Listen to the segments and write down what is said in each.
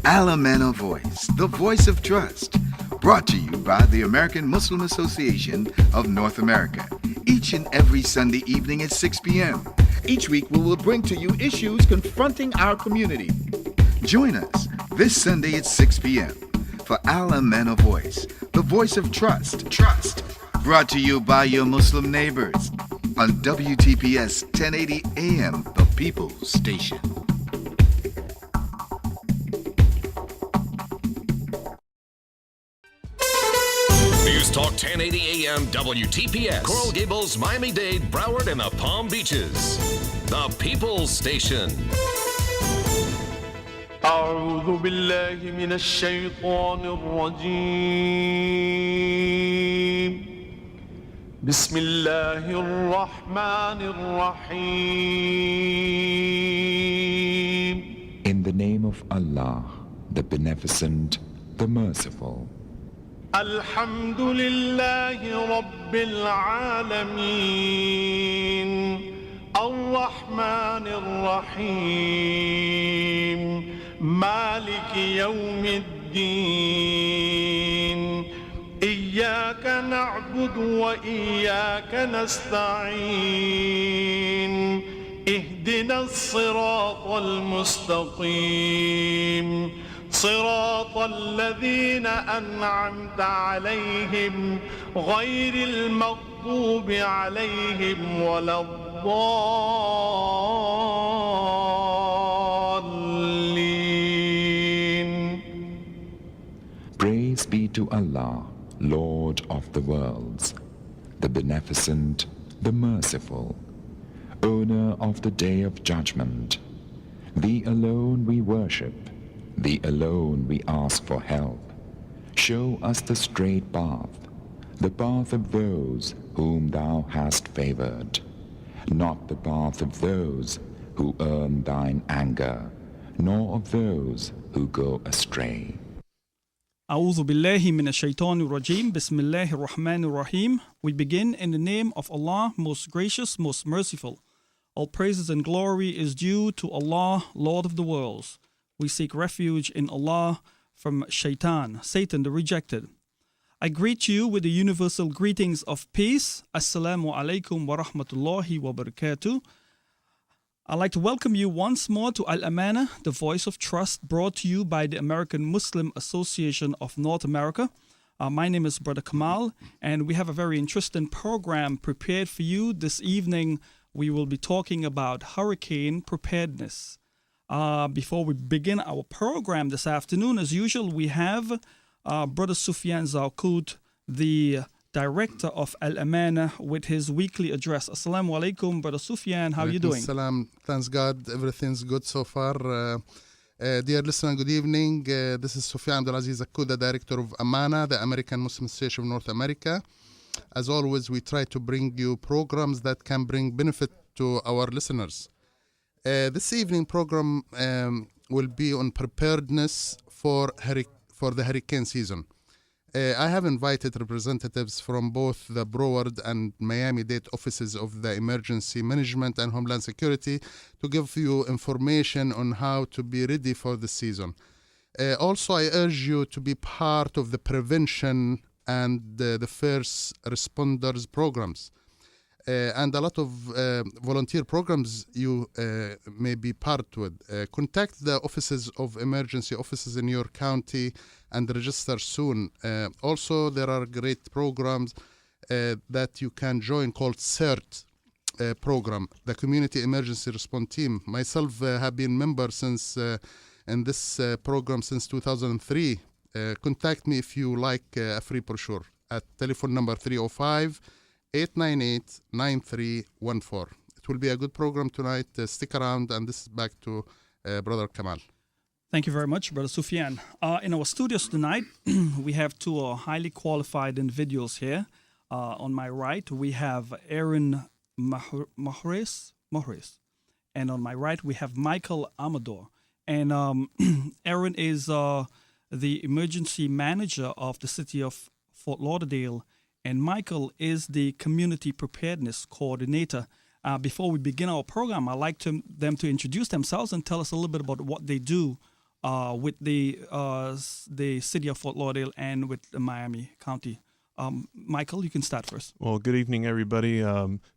AMANA Voice, the voice of trust. Brought to you by the American Muslim Association of North America. Each and every Sunday evening at 6 p.m. Each week we will bring to you issues confronting our community. Join us this Sunday at 6 p.m. for AMANA Voice, the voice of trust. Brought to you by your Muslim neighbors on WTPS 1080 AM, the People's Station. News Talk 1080 AM WTPS, Coral Gables, Miami-Dade, Broward, and the Palm Beaches. The People's Station. أعوذ بالله من الشيطان الرجيم بسم الله الرحمن الرحيم. In the name of Allah, the Beneficent, the Merciful. الحمد لله رب العالمين الرحمن الرحيم مالك يوم الدين إياك نعبد وإياك نستعين اهدنا الصراط المستقيم صراط الذين أنعمت عليهم غير المغضوب عليهم ولا الضالين. Praise be to Allah, Lord of the worlds, the Beneficent, the Merciful, owner of the Day of Judgment. Thee alone we worship. Thee alone we ask for help. Show us the straight path, the path of those whom thou hast favored, not the path of those who earn thine anger, nor of those who go astray. A'udhu billahi minash shaitanir rajim. Bismillahir rahmanir rahim. We begin in the name of Allah, most gracious, most merciful. All praises and glory is due to Allah, Lord of the worlds. We seek refuge in Allah from Shaitan, Satan the rejected. I greet you with the universal greetings of peace. Assalamu alaikum wa rahmatullahi wa barakatuh. I'd like to welcome you once more to Al-Amana, the voice of trust, brought to you by the American Muslim Association of North America. My name is Brother Kamal, and we have a very interesting program prepared for you. This evening, we will be talking about hurricane preparedness. Before we begin our program this afternoon, as usual, we have Brother Sufyan Zawqut, the director of Al-Amana, with his weekly address. Assalamu alaikum, Brother Sufyan. How are you doing? Salam. Thanks God. Everything's good so far. Dear listener, good evening. This is Sufyan Abdulaziz Zawqut, the director of AMANA, the American Muslim Association of North America. As always, we try to bring you programs that can bring benefit to our listeners. This evening program will be on preparedness for the hurricane season. I have invited representatives from both the Broward and Miami-Dade offices of the Emergency Management and Homeland Security to give you information on how to be ready for the season. Also, I urge you to be part of the prevention and the first responders programs. And a lot of volunteer programs you may be part with. Contact the offices of emergency offices in your county and register soon. Also, there are great programs that you can join called CERT program, the Community Emergency Response Team. Myself have been member since in this program since 2003. Contact me if you like a free brochure at telephone number 305-898-9314. It will be a good program tonight. Stick around, and this is back to Brother Kamal. Thank you very much, Brother Sufyan. In our studios tonight, we have two highly qualified individuals here. On my right, we have Aaron Mohres, and on my right, we have Michael Amador. And Aaron is the emergency manager of the city of Fort Lauderdale, and Michael is the community preparedness coordinator. Before we begin our program, I'd like them to introduce themselves and tell us a little bit about what they do with the city of Fort Lauderdale and with the Miami County. Michael, you can start first. Well, good evening, everybody.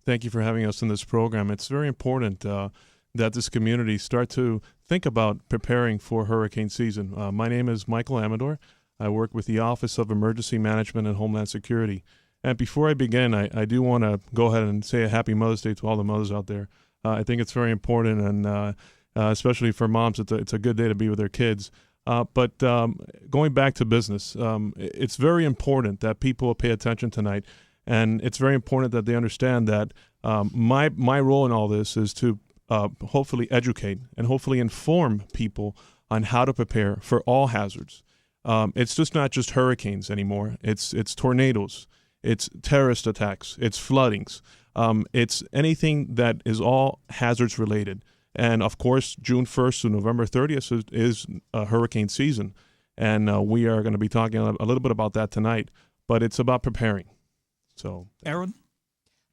Thank you for having us in this program. It's very important that this community start to think about preparing for hurricane season. My name is Michael Amador. I work with the Office of Emergency Management and Homeland Security. And before I begin, I do want to go ahead and say a happy Mother's Day to all the mothers out there. I think it's very important, and especially for moms, it's a good day to be with their kids. But going back to business, it's very important that people pay attention tonight, and it's very important that they understand that my role in all this is to hopefully educate and hopefully inform people on how to prepare for all hazards. It's not just hurricanes anymore. It's tornadoes, it's terrorist attacks, it's floodings, it's anything that is all hazards related. And of course, June 1st to November 30th is hurricane season. And we are going to be talking a little bit about that tonight, but it's about preparing. So, Aaron?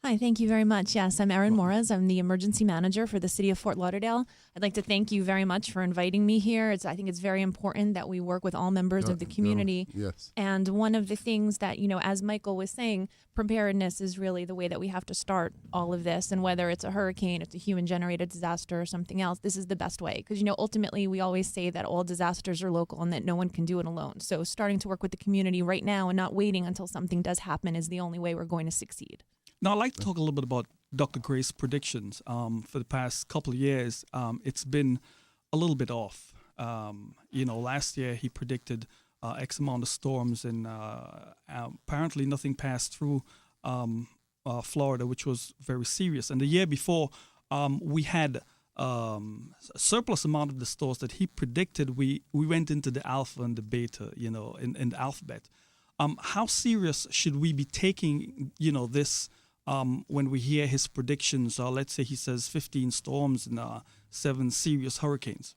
Hi, thank you very much. Yes, I'm Erin Morez. I'm the emergency manager for the city of Fort Lauderdale. I'd like to thank you very much for inviting me here. I think it's very important that we work with all members of the community. Yes. And one of the things that, as Michael was saying, preparedness is really the way that we have to start all of this. And whether it's a hurricane, it's a human-generated disaster or something else, this is the best way. Because, ultimately, we always say that all disasters are local and that no one can do it alone. So starting to work with the community right now and not waiting until something does happen is the only way we're going to succeed. Now, I'd like to talk a little bit about Dr. Gray's predictions. For the past couple of years, it's been a little bit off. Last year he predicted X amount of storms, and apparently nothing passed through Florida, which was very serious. And the year before, we had a surplus amount of the stores that he predicted. We went into the alpha and the beta, in the alphabet. How serious should we be taking, this? When we hear his predictions, let's say he says 15 storms and 7 serious hurricanes.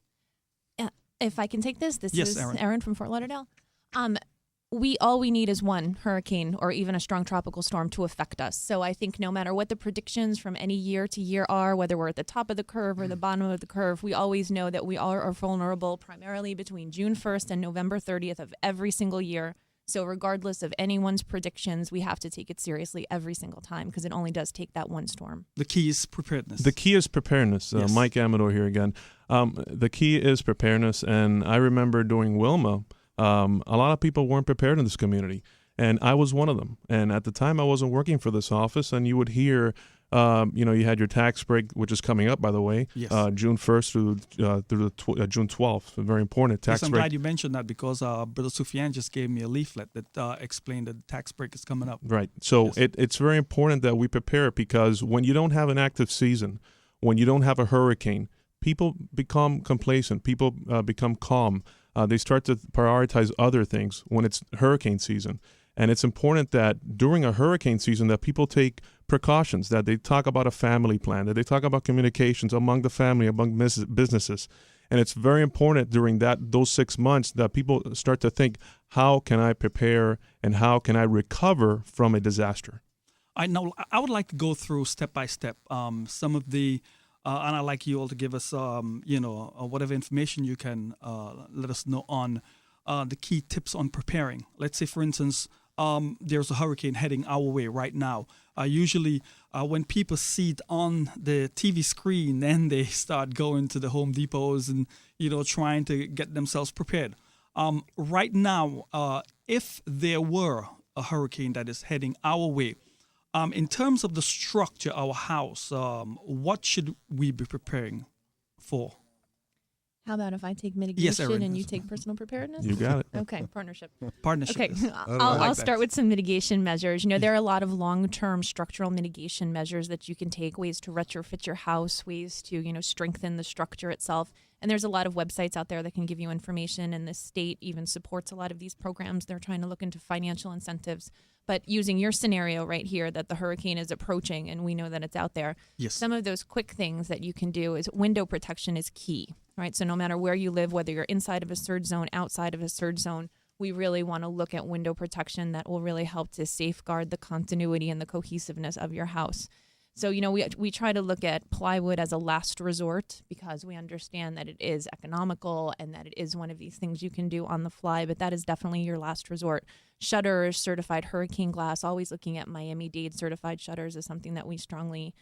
If I can take this yes, is Erin. Erin from Fort Lauderdale. All we need is one hurricane or even a strong tropical storm to affect us. So I think no matter what the predictions from any year to year are, whether we're at the top of the curve or the bottom of the curve, we always know that we are vulnerable primarily between June 1st and November 30th of every single year. So regardless of anyone's predictions, we have to take it seriously every single time because it only does take that one storm. The key is preparedness. The key is preparedness. Yes. Mike Amador here again. The key is preparedness. And I remember during Wilma, a lot of people weren't prepared in this community. And I was one of them. And at the time, I wasn't working for this office. And you would hear, you had your tax break, which is coming up, by the way, yes. June 1st through June 12th. Very important tax I'm break. glad you mentioned that because Brother Sufyan just gave me a leaflet that explained that the tax break is coming up. Right. So yes. it's very important that we prepare because when you don't have an active season, when you don't have a hurricane, people become complacent. People become calm. They start to prioritize other things when it's hurricane season. And it's important that during a hurricane season that people take precautions, that they talk about a family plan, that they talk about communications among the family, among businesses. And it's very important during those 6 months that people start to think, how can I prepare and how can I recover from a disaster? I would like to go through step by step some of the, and I'd like you all to give us, whatever information you can let us know on the key tips on preparing. Let's say, for instance, there's a hurricane heading our way right now. Usually when people see it on the TV screen, then they start going to the Home Depots and, trying to get themselves prepared. Right now, if there were a hurricane that is heading our way, in terms of the structure, our house, what should we be preparing for? How about if I take mitigation Yes, Erin. and you take personal preparedness? You got it. Okay, partnership. Partnership. Okay, yes. I'll start with some mitigation measures. There are a lot of long-term structural mitigation measures that you can take, ways to retrofit your house, ways to, strengthen the structure itself. And there's a lot of websites out there that can give you information, and the state even supports a lot of these programs. They're trying to look into financial incentives. But using your scenario right here that the hurricane is approaching and we know that it's out there, Yes. some of those quick things that you can do is window protection is key, right? So no matter where you live, whether you're inside of a surge zone, outside of a surge zone, we really want to look at window protection that will really help to safeguard the continuity and the cohesiveness of your house. So, we try to look at plywood as a last resort because we understand that it is economical and that it is one of these things you can do on the fly, but that is definitely your last resort. Shutters, certified hurricane glass, always looking at Miami-Dade certified shutters is something that we strongly,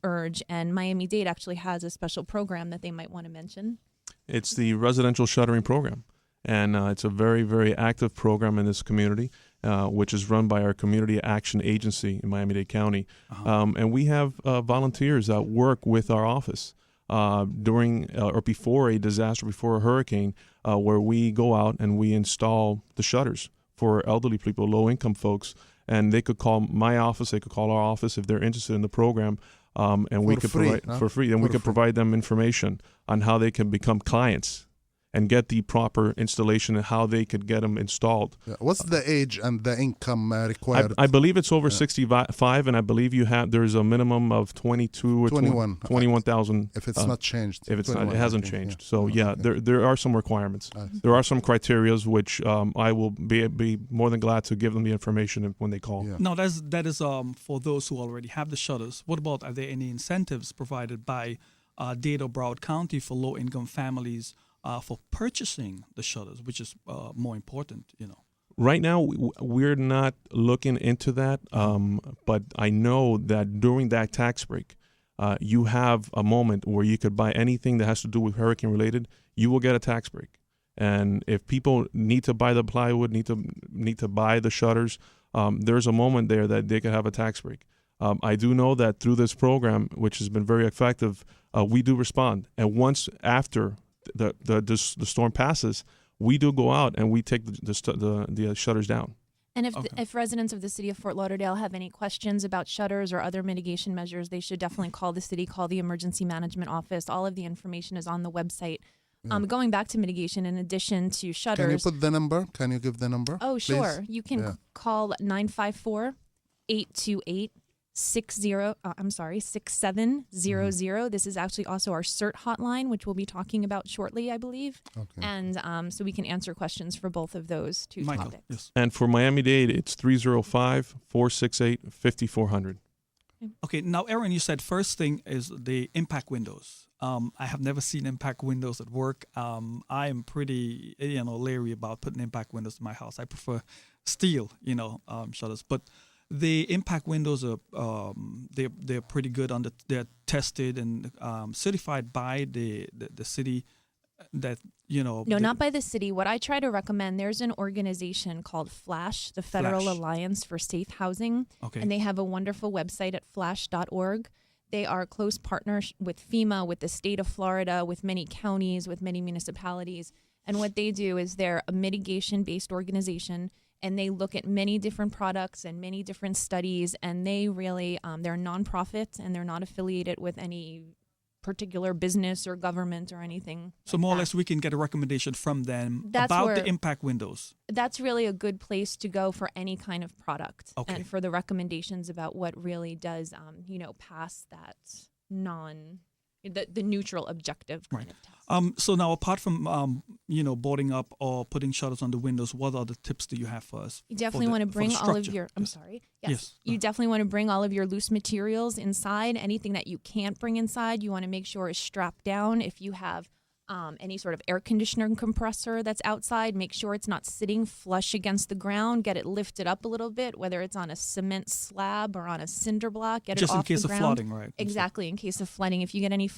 urge. And Miami-Dade actually has a special program that they might want to mention. It's the residential shuttering program, and it's a very, very active program in this community, which is run by our Community Action Agency in Miami-Dade County. And we have volunteers that work with our office during or before a disaster, before a hurricane, where we go out and we install the shutters for elderly people, low-income folks, and they could call my office, they could call our office if they're interested in the program, and we could provide for free, and we could provide them information on how they can become clients and get the proper installation and how they could get them installed. Yeah. What's the age and the income required? I believe it's over 65, and I believe there's a minimum of 22 or 21,000. If it's not changed. If it's not, it hasn't changed. Yeah. So there are some requirements. There are some criterias which I will be more than glad to give them the information when they call. No, that is for those who already have the shutters. What about, are there any incentives provided by Dade or Broward County for low-income families for purchasing the shutters, which is more important, Right now, we're not looking into that, but I know that during that tax break, you have a moment where you could buy anything that has to do with hurricane-related. You will get a tax break, and if people need to buy the plywood, need to buy the shutters, there's a moment there that they could have a tax break. I do know that through this program, which has been very effective, we do respond, and once after the storm passes, we do go out and we take the shutters down. And if residents of the city of Fort Lauderdale have any questions about shutters or other mitigation measures, they should definitely call the city, call the emergency management office. All of the information is on the website. Going back to mitigation, in addition to shutters. Can you put the number? Can you give the number? Oh, please? sure. You can call 954-828. 6700. This is actually also our CERT hotline, which we'll be talking about shortly, I believe. Okay. And so we can answer questions for both of those two topics. Yes. And for Miami-Dade, it's 305-468-5400. Okay, now, Aaron, you said first thing is the impact windows. I have never seen impact windows at work. I am pretty, leery about putting impact windows in my house. I prefer steel, shutters, but the impact windows are they're pretty good. They're tested and certified by the city. That No, not by the city. What I try to recommend, there's an organization called FLASH, the Federal Alliance for Safe Housing, and they have a wonderful website at flash.org. They are close partners with FEMA, with the state of Florida, with many counties, with many municipalities. And what they do is they're a mitigation-based organization, and they look at many different products and many different studies, and they really, they're a nonprofit, and they're not affiliated with any particular business or government or anything. So more or less we can get a recommendation from them about the impact windows. That's really a good place to go for any kind of product and for the recommendations about what really does, pass that the neutral objective kind of test. So now, apart from boarding up or putting shutters on the windows, what other tips do you have for us? You definitely want to bring all of your. I'm sorry. Yes. You definitely want to bring all of your loose materials inside. Anything that you can't bring inside, you want to make sure is strapped down. If you have any sort of air conditioner compressor that's outside, make sure it's not sitting flush against the ground. Get it lifted up a little bit, whether it's on a cement slab or on a cinder block. Get just it off the ground. Just in case of flooding, right? Exactly, in case of flooding. If you get any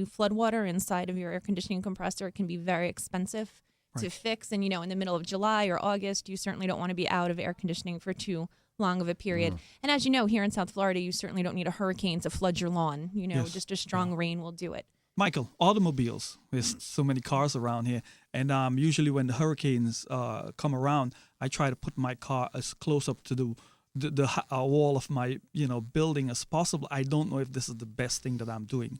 flood water inside of your air conditioning compressor, it can be very expensive to fix. And, in the middle of July or August, you certainly don't want to be out of air conditioning for too long of a period. And as you know, here in South Florida, you certainly don't need a hurricane to flood your lawn. Just a strong rain will do it. Michael, automobiles. There's so many cars around here. And usually when the hurricanes come around, I try to put my car as close up to the wall of my building as possible. I don't know if this is the best thing that I'm doing.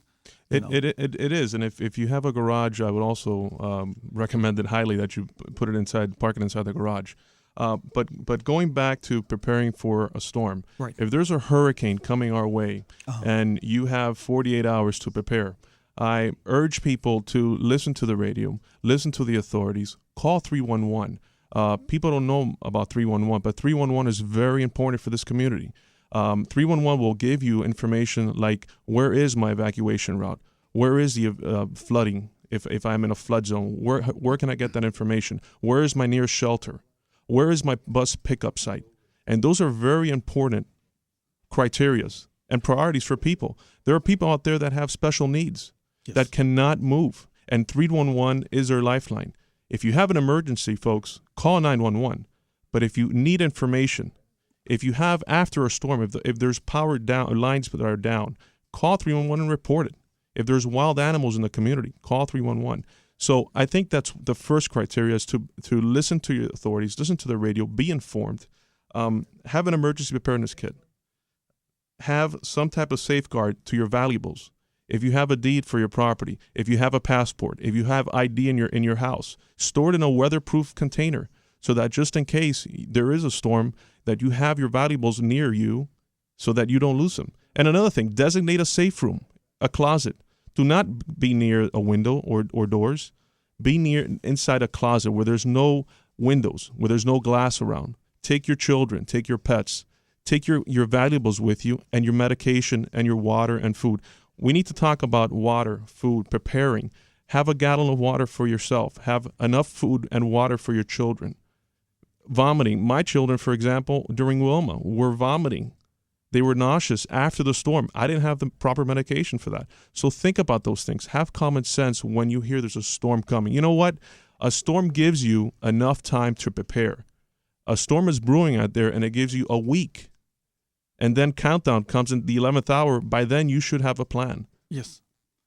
It is. And if you have a garage, I would also recommend it highly that you put it inside, park it inside the garage. But going back to preparing for a storm, if there's a hurricane coming our way and you have 48 hours to prepare, I urge people to listen to the radio, listen to the authorities, call 311. People don't know about 311, but 311 is very important for this community. 311 will give you information like, where is my evacuation route? Where is the flooding? If I'm in a flood zone, where can I get that information? Where is my nearest shelter? Where is my bus pickup site? And those are very important criterias and priorities for people. There are people out there that have special needs that cannot move, and 311 is their lifeline. If you have an emergency, folks, call 911. But if you need information, if you have after a storm, if there's power down, lines that are down, call 311 and report it. If there's wild animals in the community, call 311. So I think that's the first criteria, is to listen to your authorities, listen to the radio, be informed, have an emergency preparedness kit, have some type of safeguard to your valuables. If you have a deed for your property, if you have a passport, if you have ID in your house, store it in a weatherproof container so that just in case there is a storm, that you have your valuables near you so that you don't lose them. And another thing, designate a safe room, a closet. Do not be near a window or doors. Be inside a closet where there's no windows, where there's no glass around. Take your children, take your pets, take your valuables with you, and your medication and your water and food. We need to talk about water, food, preparing. Have a gallon of water for yourself. Have enough food and water for your children. Vomiting. My children, for example, during Wilma, were vomiting. They were nauseous after the storm. I didn't have the proper medication for that. So think about those things. Have common sense when you hear there's a storm coming. You know what? A storm gives you enough time to prepare. A storm is brewing out there, and it gives you a week. And then countdown comes in the 11th hour. By then, you should have a plan. Yes.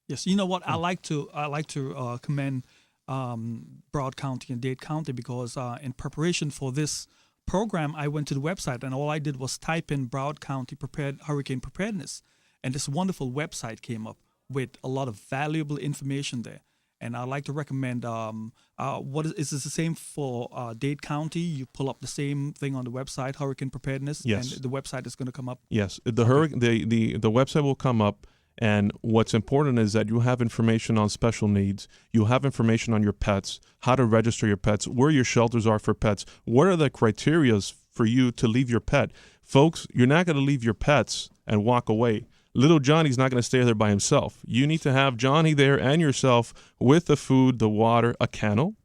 You know what? I like to commend Broward County and Dade County, because in preparation for this program, I went to the website, and all I did was type in Broward County Hurricane Preparedness, and this wonderful website came up with a lot of valuable information there. And I'd like to recommend, is this the same for Dade County? You pull up the same thing on the website, Hurricane Preparedness, yes, and the website is going to come up? Yes, the website will come up, and what's important is that you have information on special needs, you have information on your pets, how to register your pets, where your shelters are for pets, what are the criteria for you to leave your pet. Folks, you're not going to leave your pets and walk away. Little Johnny's not going to stay there by himself. You need to have Johnny there and yourself with the food, the water, a kennel,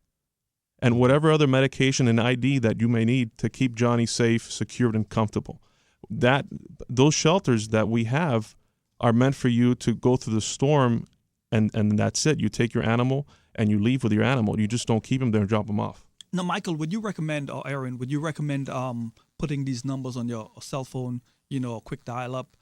and whatever other medication and ID that you may need to keep Johnny safe, secured, and comfortable. Those shelters that we have are meant for you to go through the storm, and that's it. You take your animal and you leave with your animal. You just don't keep him there and drop him off. Now, Michael, would you recommend, or Aaron, would you recommend putting these numbers on your cell phone, a quick dial-up?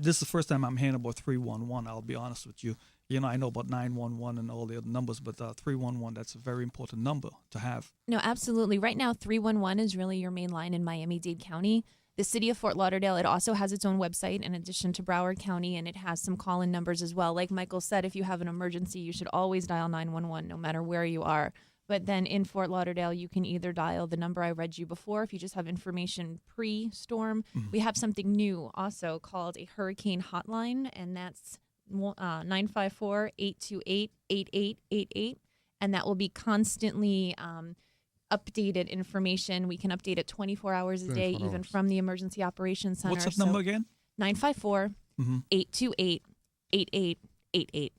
This is the first time I'm hearing about 311, I'll be honest with you. I know about 911 and all the other numbers, but 311, that's a very important number to have. No, absolutely. Right now, 311 is really your main line in Miami-Dade County. The city of Fort Lauderdale, it also has its own website in addition to Broward County, and it has some call-in numbers as well. Like Michael said, if you have an emergency, you should always dial 911 no matter where you are. But then in Fort Lauderdale, you can either dial the number I read you before if you just have information pre-storm. Mm-hmm. We have something new also called a hurricane hotline, and that's 954-828-8888. And that will be constantly updated information. We can update it 24 hours a day, even from the Emergency Operations Center. What's that number again? 954-828-8888. 888.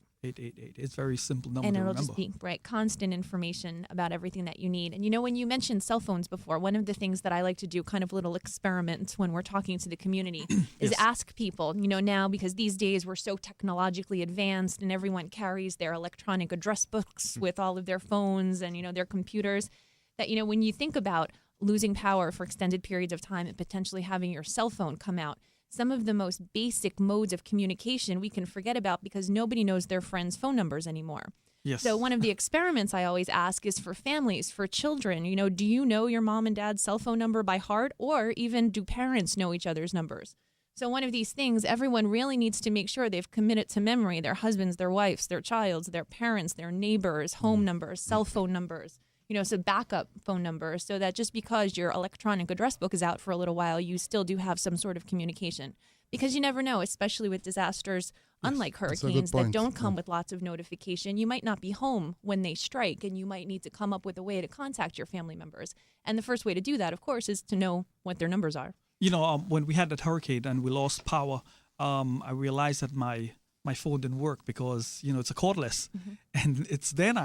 It's a very simple number and to it'll remember. just be constant information about everything that you need. And when you mentioned cell phones before, one of the things that I like to do, kind of little experiments when we're talking to the community, is ask people, now because these days we're so technologically advanced and everyone carries their electronic address books with all of their phones and their computers, that when you think about losing power for extended periods of time and potentially having your cell phone come out, some of the most basic modes of communication we can forget about because nobody knows their friends' phone numbers anymore. Yes. So one of the experiments I always ask is for families, for children. Do you know your mom and dad's cell phone number by heart, or even do parents know each other's numbers? So one of these things, everyone really needs to make sure they've committed to memory their husbands, their wives, their childs, their parents, their neighbors, home numbers, cell phone numbers. So backup phone numbers, so that just because your electronic address book is out for a little while, you still do have some sort of communication. Because you never know, especially with disasters, unlike hurricanes that don't come with lots of notification, you might not be home when they strike, and you might need to come up with a way to contact your family members. And the first way to do that, of course, is to know what their numbers are. When we had that hurricane and we lost power, I realized that my phone didn't work because it's a cordless, and it's then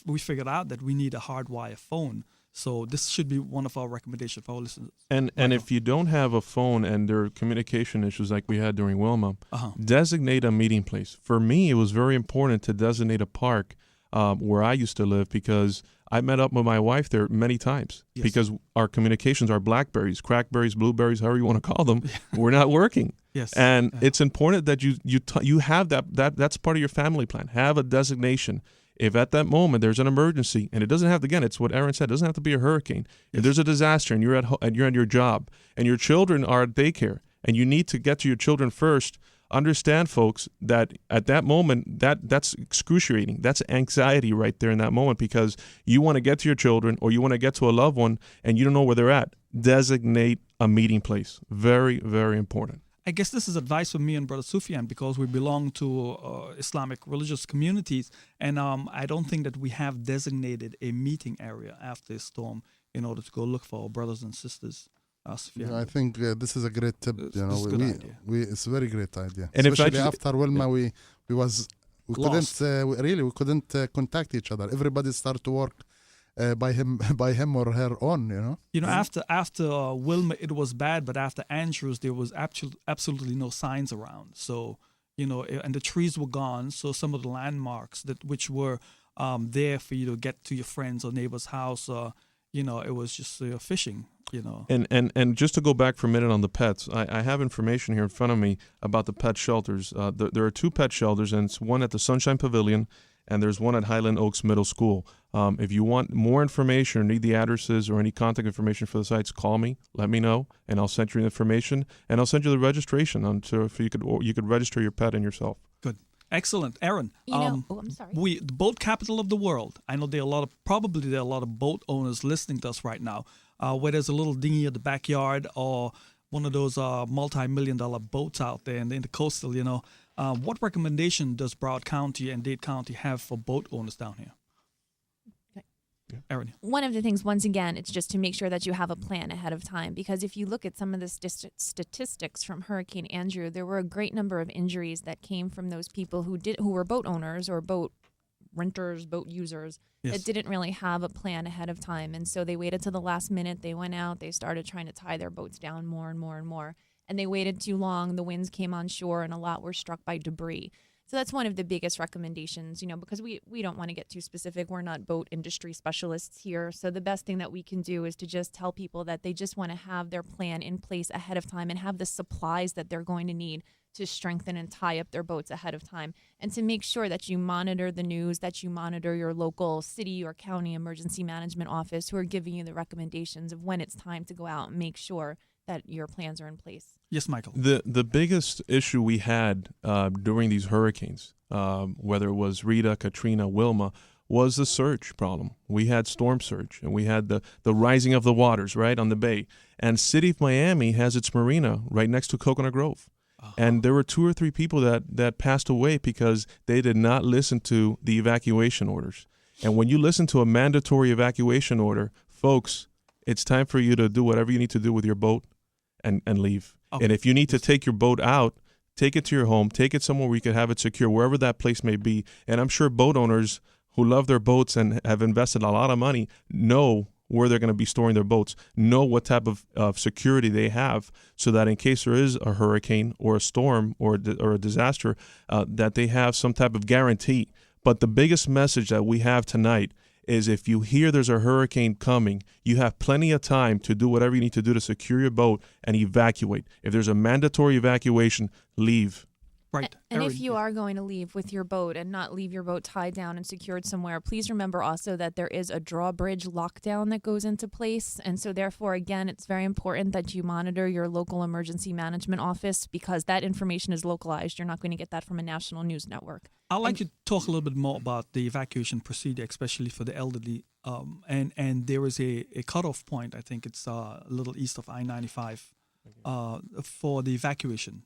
we figured out that we need a hardwire phone. So this should be one of our recommendations for our listeners. And if you don't have a phone and there are communication issues like we had during Wilma, designate a meeting place. For me, it was very important to designate a park where I used to live, because I met up with my wife there many times because our communications, our Blackberries, Crackberries, Blueberries, however you want to call them, were not working. Yes. And it's important that you have that's part of your family plan. Have a designation. If at that moment there's an emergency, and it doesn't have to, again, it's what Aaron said, it doesn't have to be a hurricane. If there's a disaster and you're at your job and your children are at daycare and you need to get to your children first, understand, folks, that at that moment that's excruciating. That's anxiety right there in that moment, because you want to get to your children or you want to get to a loved one and you don't know where they're at. Designate a meeting place. Very, very important. I guess this is advice from me and Brother Sufyan, because we belong to Islamic religious communities, and I don't think that we have designated a meeting area after a storm in order to go look for our brothers and sisters. Sufyan. I think this is a great tip. It's a good idea. It's a very great idea. And especially if after Wilma, we Lost. couldn't contact each other. Everybody started to work by him or her own. After Wilma, it was bad, but after Andrews, there was absolutely no signs around. So, and the trees were gone. So some of the landmarks which were there for you to get to your friends or neighbor's house, it was just fishing. And just to go back for a minute on the pets, I have information here in front of me about the pet shelters. There are 2 pet shelters, and it's one at the Sunshine Pavilion, and there's one at Highland Oaks Middle School. If you want more information or need the addresses or any contact information for the sites, call me, let me know, and I'll send you the information, and I'll send you the registration so if you could register your pet and yourself. Good. Excellent. Aaron, I'm sorry. the boat capital of the world. I know there are a lot of boat owners listening to us right now, where there's a little dinghy at the backyard or one of those multi-million-dollar boats out there in the coastal, what recommendation does Broward County and Dade County have for boat owners down here? Aaron. One of the things, once again, it's just to make sure that you have a plan ahead of time, because if you look at some of the statistics from Hurricane Andrew, there were a great number of injuries that came from those people who were boat owners or boat renters, boat users, that didn't really have a plan ahead of time. And so they waited till the last minute. They went out, they started trying to tie their boats down more and more and more. And they waited too long. The winds came on shore and a lot were struck by debris. So that's one of the biggest recommendations, because we don't want to get too specific. We're not boat industry specialists here. So the best thing that we can do is to just tell people that they just want to have their plan in place ahead of time and have the supplies that they're going to need to strengthen and tie up their boats ahead of time, and to make sure that you monitor the news, that you monitor your local city or county emergency management office who are giving you the recommendations of when it's time to go out and make sure that your plans are in place. Yes, Michael. The biggest issue we had during these hurricanes, whether it was Rita, Katrina, Wilma, was the surge problem. We had storm surge, and we had the rising of the waters right on the bay. And City of Miami has its marina right next to Coconut Grove. And there were 2 or 3 people that passed away because they did not listen to the evacuation orders. And when you listen to a mandatory evacuation order, folks, it's time for you to do whatever you need to do with your boat and leave. Okay. And if you need to take your boat out, take it to your home, take it somewhere where you can have it secure, wherever that place may be. And I'm sure boat owners who love their boats and have invested a lot of money know where they're going to be storing their boats, know what type of security they have, so that in case there is a hurricane or a storm or a disaster, that they have some type of guarantee. But the biggest message that we have tonight is, if you hear there's a hurricane coming, you have plenty of time to do whatever you need to do to secure your boat and evacuate. If there's a mandatory evacuation, leave. Right. And if you are going to leave with your boat and not leave your boat tied down and secured somewhere, please remember also that there is a drawbridge lockdown that goes into place. And so therefore, again, it's very important that you monitor your local emergency management office, because that information is localized. You're not going to get that from a national news network. I'd like to talk a little bit more about the evacuation procedure, especially for the elderly. And there is a cutoff point. I think it's a little east of I-95 for the evacuation.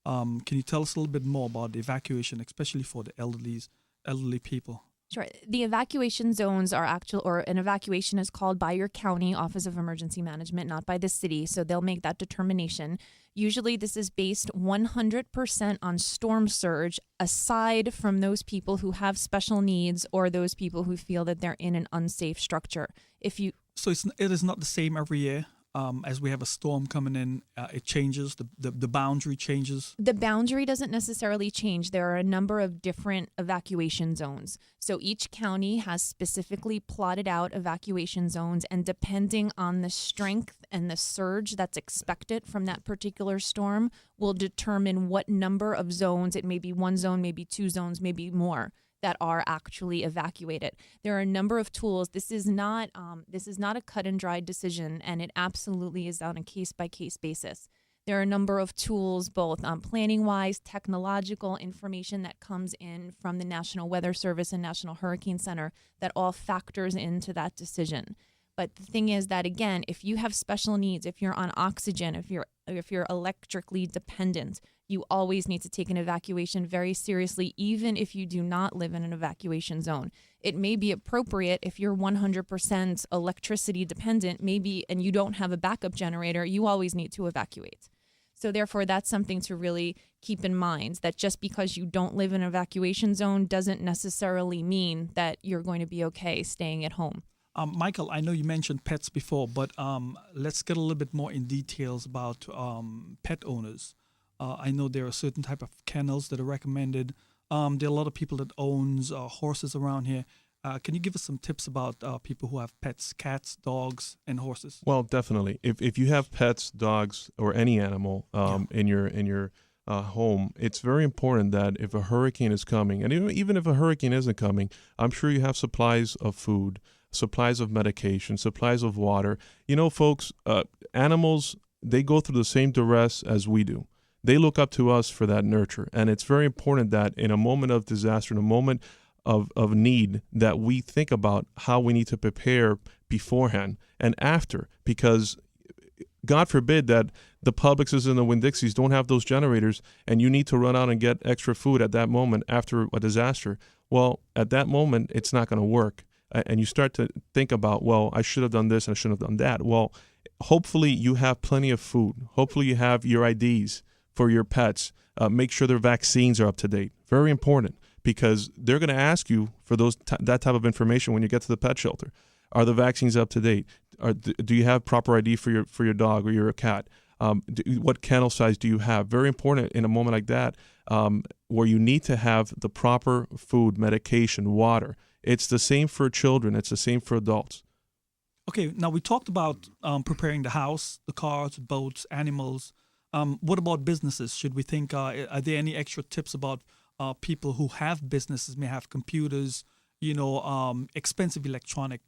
Can you tell us a little bit more about the evacuation, especially for the elderly people? Sure. The evacuation zones are actual, or an evacuation is called by your county Office of Emergency Management, not by the city. So they'll make that determination. Usually this is based 100% on storm surge, aside from those people who have special needs or those people who feel that they're in an unsafe structure. So it is not the same every year. As we have a storm coming in, it changes, the boundary changes. The boundary doesn't necessarily change. There are a number of different evacuation zones. So each county has specifically plotted out evacuation zones, and depending on the strength and the surge that's expected from that particular storm will determine what number of zones. It may be one zone, maybe two zones, maybe more, that are actually evacuated. There are a number of tools. This is not a cut and dried decision, and it absolutely is on a case by case basis. There are a number of tools, both planning wise, technological information that comes in from the National Weather Service and National Hurricane Center that all factors into that decision. But the thing is that, again, if you have special needs, if you're on oxygen, if you're electrically dependent, you always need to take an evacuation very seriously, even if you do not live in an evacuation zone. It may be appropriate if you're 100% electricity dependent, maybe, and you don't have a backup generator, you always need to evacuate. So therefore, that's something to really keep in mind, that just because you don't live in an evacuation zone doesn't necessarily mean that you're going to be okay staying at home. Michael, I know you mentioned pets before, but let's get a little bit more in details about pet owners. I know there are certain type of kennels that are recommended. There are a lot of people that owns horses around here. Can you give us some tips about people who have pets, cats, dogs, and horses? Well, definitely. If you have pets, dogs, or any animal in your home, it's very important that if a hurricane is coming, and even if a hurricane isn't coming, I'm sure you have supplies of food, supplies of medication, supplies of water. You know, folks, animals, they go through the same duress as we do. They look up to us for that nurture. And it's very important that in a moment of disaster, in a moment of need, that we think about how we need to prepare beforehand and after, because God forbid that the Publixes and the Winn-Dixies don't have those generators and you need to run out and get extra food at that moment after a disaster. Well, at that moment, it's not going to work. And you start to think about, well, I should have done this and I shouldn't have done that. Well, hopefully you have plenty of food. Hopefully you have your IDs for your pets. Make sure their vaccines are up to date. Very important, because they're going to ask you for that type of information when you get to the pet shelter. Are the vaccines up to date? Do you have proper ID for your dog or your cat? What kennel size do you have? Very important in a moment like that, where you need to have the proper food, medication, water. It's the same for children. It's the same for adults. Okay, now we talked about preparing the house, the cars, boats, animals. What about businesses? Should we think, are there any extra tips about people who have businesses, may have computers, expensive electronic,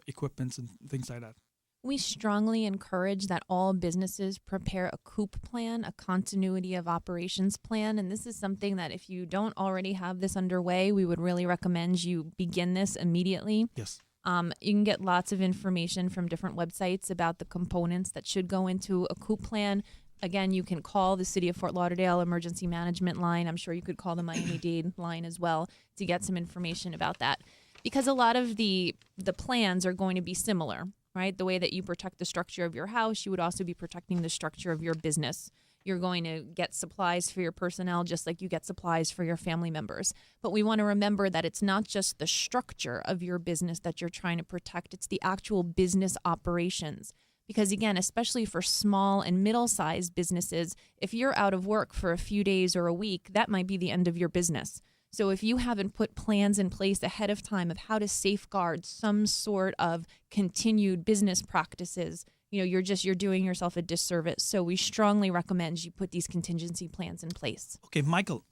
equipments and things like that? We strongly encourage that all businesses prepare a COOP plan, a continuity of operations plan. And this is something that if you don't already have this underway, we would really recommend you begin this immediately. Yes. You can get lots of information from different websites about the components that should go into a COOP plan. Again, you can call the City of Fort Lauderdale Emergency Management line. I'm sure you could call the Miami-Dade line as well to get some information about that. Because a lot of the plans are going to be similar, right? The way that you protect the structure of your house, you would also be protecting the structure of your business. You're going to get supplies for your personnel just like you get supplies for your family members. But we want to remember that it's not just the structure of your business that you're trying to protect, it's the actual business operations. Because again, especially for small and middle-sized businesses, if you're out of work for a few days or a week, that might be the end of your business. So if you haven't put plans in place ahead of time of how to safeguard some sort of continued business practices, you're doing yourself a disservice. So we strongly recommend you put these contingency plans in place. Okay, Michael,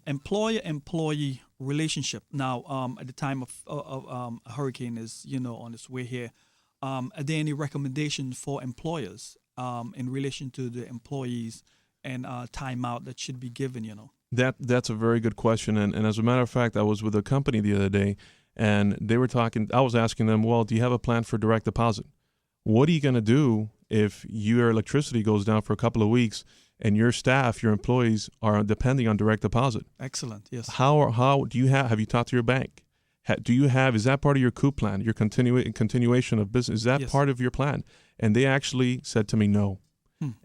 employer-employee relationship. Now, at the time of a hurricane is, on its way here, are there any recommendations for employers in relation to the employees and timeout that should be given, That's a very good question. And as a matter of fact, I was with a company the other day, and they were talking. I was asking them, well, do you have a plan for direct deposit? What are you going to do if your electricity goes down for a couple of weeks and your staff, your employees are depending on direct deposit? Excellent. Yes. How do you have you talked to your bank? Is that part of your coup plan, your continuation of business? Is that Yes. part of your plan? And they actually said to me, no.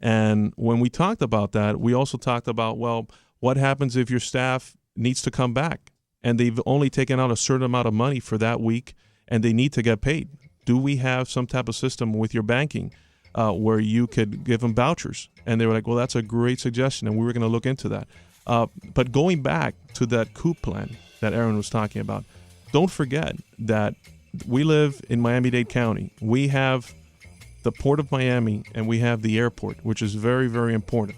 And when we talked about that, we also talked about, well, what happens if your staff needs to come back and they've only taken out a certain amount of money for that week and they need to get paid? Do we have some type of system with your banking where you could give them vouchers? And they were like, well, that's a great suggestion, and we were going to look into that. But going back to that coup plan that Aaron was talking about, don't forget that we live in Miami-Dade County. We have the Port of Miami, and we have the airport, which is very, very important.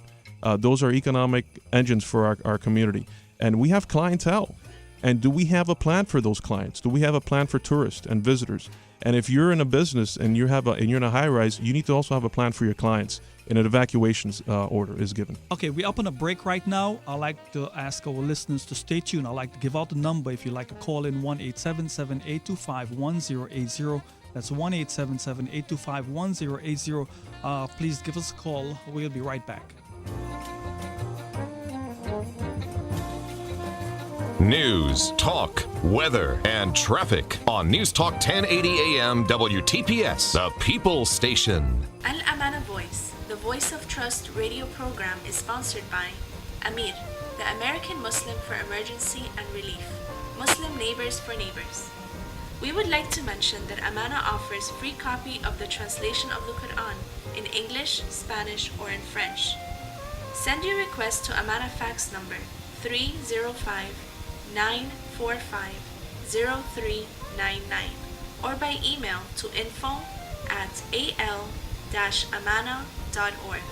Those are economic engines for our community. And we have clientele. And do we have a plan for those clients? Do we have a plan for tourists and visitors? And if you're in a business and you're in a high-rise, you need to also have a plan for your clients. And an evacuations order is given. Okay, we're up on a break right now. I'd like to ask our listeners to stay tuned. I'd like to give out the number if you'd like to call in 1-877-825-1080. That's 1-877-825-1080. Please give us a call. We'll be right back. News, talk, weather, and traffic on News Talk 1080 AM WTPS, the People Station. Al-Amana Voice, the Voice of Trust radio program, is sponsored by AMIR, the American Muslim for Emergency and Relief, Muslim Neighbors for Neighbors. We would like to mention that Amana offers free copy of the translation of the Quran in English, Spanish, or in French. Send your request to Amana fax number 305-945-0399 or by email to info@al-amana.org.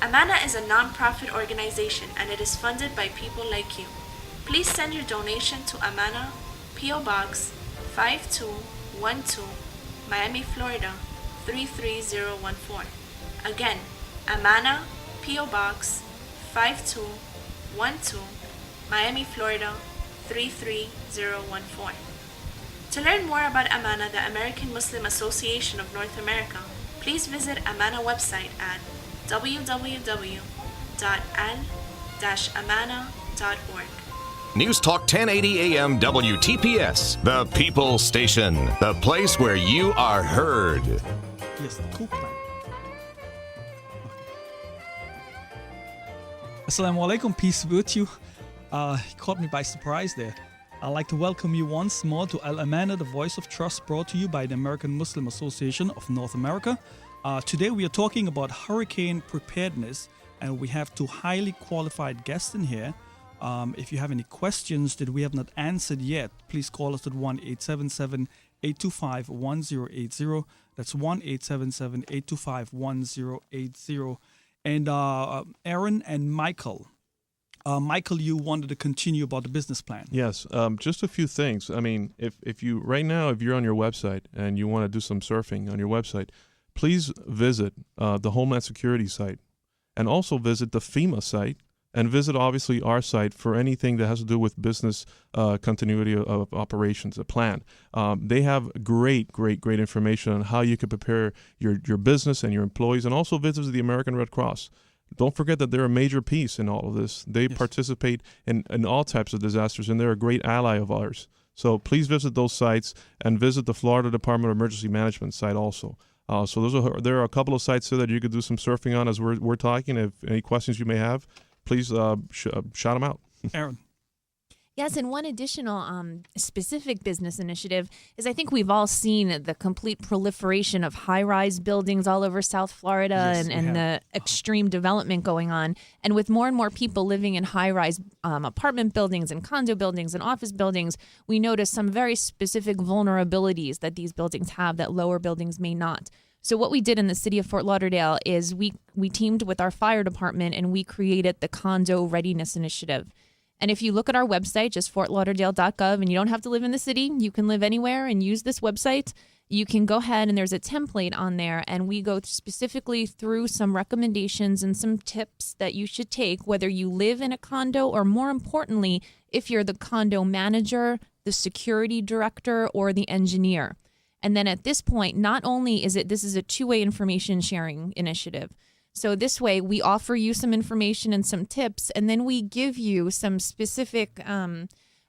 Amana is a non-profit organization and it is funded by people like you. Please send your donation to Amana, P.O. Box 5212, Miami, Florida 33014. Again, Amana, P.O. Box 5212, Miami, Florida 33014. To learn more about AMANA, the American Muslim Association of North America, please visit AMANA website at www.al-amana.org. News Talk 1080 AM WTPS, the People Station, the place where you are heard. Yes, the coup plan. Assalamu alaikum, peace be with you. You caught me by surprise there. I'd like to welcome you once more to Al-Amana, the Voice of Trust, brought to you by the American Muslim Association of North America. Today we are talking about hurricane preparedness, and we have two highly qualified guests in here. If you have any questions that we have not answered yet, please call us at 1-877-825-1080. That's 1-877-825-1080. And Aaron and Michael. Michael, you wanted to continue about the business plan. Yes, just a few things. I mean, if you right now, if you're on your website and you want to do some surfing on your website, please visit the Homeland Security site and also visit the FEMA site and visit, obviously, our site for anything that has to do with business continuity of operations, a plan. They have great information on how you can prepare your business and your employees, and also visit the American Red Cross. Don't forget that they're a major piece in all of this. They participate in all types of disasters, and they're a great ally of ours. So please visit those sites and visit the Florida Department of Emergency Management site also. So there are a couple of sites there that you could do some surfing on as we're talking. If any questions you may have, please shout them out. Aaron. Yes, and one additional specific business initiative is I think we've all seen the complete proliferation of high-rise buildings all over South Florida and the extreme development going on. And with more and more people living in high-rise apartment buildings and condo buildings and office buildings, we notice some very specific vulnerabilities that these buildings have that lower buildings may not. So what we did in the city of Fort Lauderdale is we teamed with our fire department and we created the Condo Readiness Initiative. And if you look at our website, just fortlauderdale.gov, and you don't have to live in the city, you can live anywhere and use this website. You can go ahead and there's a template on there, and we go specifically through some recommendations and some tips that you should take, whether you live in a condo or, more importantly, if you're the condo manager, the security director, or the engineer. And then at this point, not only this is a two-way information sharing initiative. So this way, we offer you some information and some tips, and then we give you some specific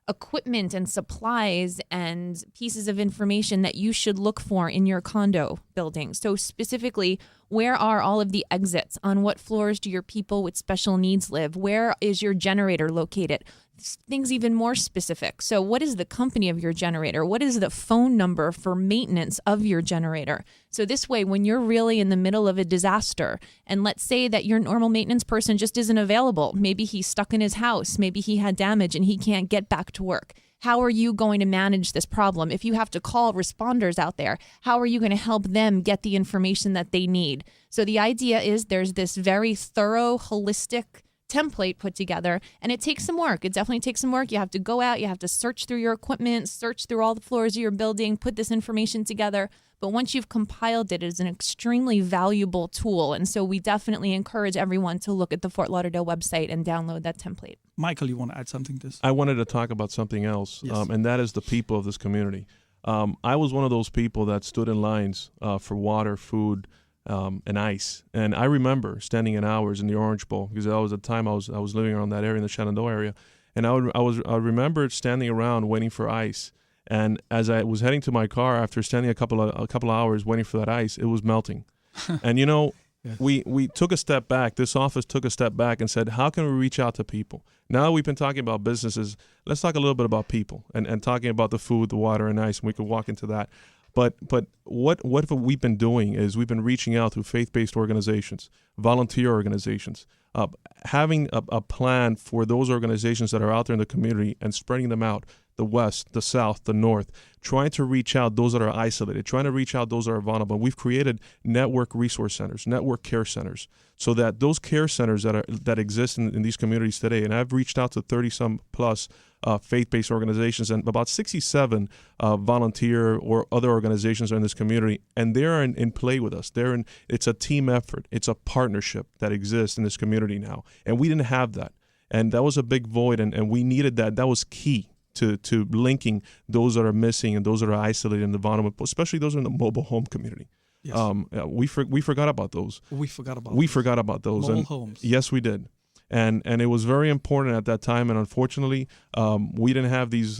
equipment and supplies and pieces of information that you should look for in your condo building. So specifically, where are all of the exits? On what floors do your people with special needs live? Where is your generator located? Things even more specific. So what is the company of your generator? What is the phone number for maintenance of your generator? So this way, when you're really in the middle of a disaster, and let's say that your normal maintenance person just isn't available, maybe he's stuck in his house, maybe he had damage and he can't get back to work. How are you going to manage this problem? If you have to call responders out there, how are you going to help them get the information that they need? So the idea is there's this very thorough, holistic template put together, and it takes some work. It definitely takes some work. You have to go out, you have to search through your equipment, search through all the floors of your building, put this information together. But once you've compiled it, it's an extremely valuable tool. And so we definitely encourage everyone to look at the Fort Lauderdale website and download that template. Michael, you want to add something to this? I wanted to talk about something else, Yes. and that is the people of this community. I was one of those people that stood in lines for water, food, and ice. And I remember standing in hours in the Orange Bowl, because that was the time I was living around that area, in the Shenandoah area. And I remember standing around waiting for ice. And as I was heading to my car after standing a couple of hours waiting for that ice, it was melting. And Yes. we took a step back. This office took a step back and said, how can we reach out to people? Now we've been talking about businesses. Let's talk a little bit about people and talking about the food, the water, and ice. And we could walk into that. But what we've been doing is we've been reaching out to faith-based organizations, volunteer organizations, having a plan for those organizations that are out there in the community and spreading them out, the West, the South, the North, trying to reach out those that are isolated, trying to reach out those that are vulnerable. We've created network resource centers, network care centers, so that those care centers that exist in these communities today, and I've reached out to 30-some plus faith-based organizations, and about 67 volunteer or other organizations are in this community, and they're in play with us. It's a team effort. It's a partnership that exists in this community now, and we didn't have that, and that was a big void, and we needed that. That was key to linking those that are missing and those that are isolated and the vulnerable, especially those in the mobile home community. Yes. We forgot about those. We forgot about those. mobile homes. Yes, we did. And it was very important at that time. And unfortunately, we didn't have these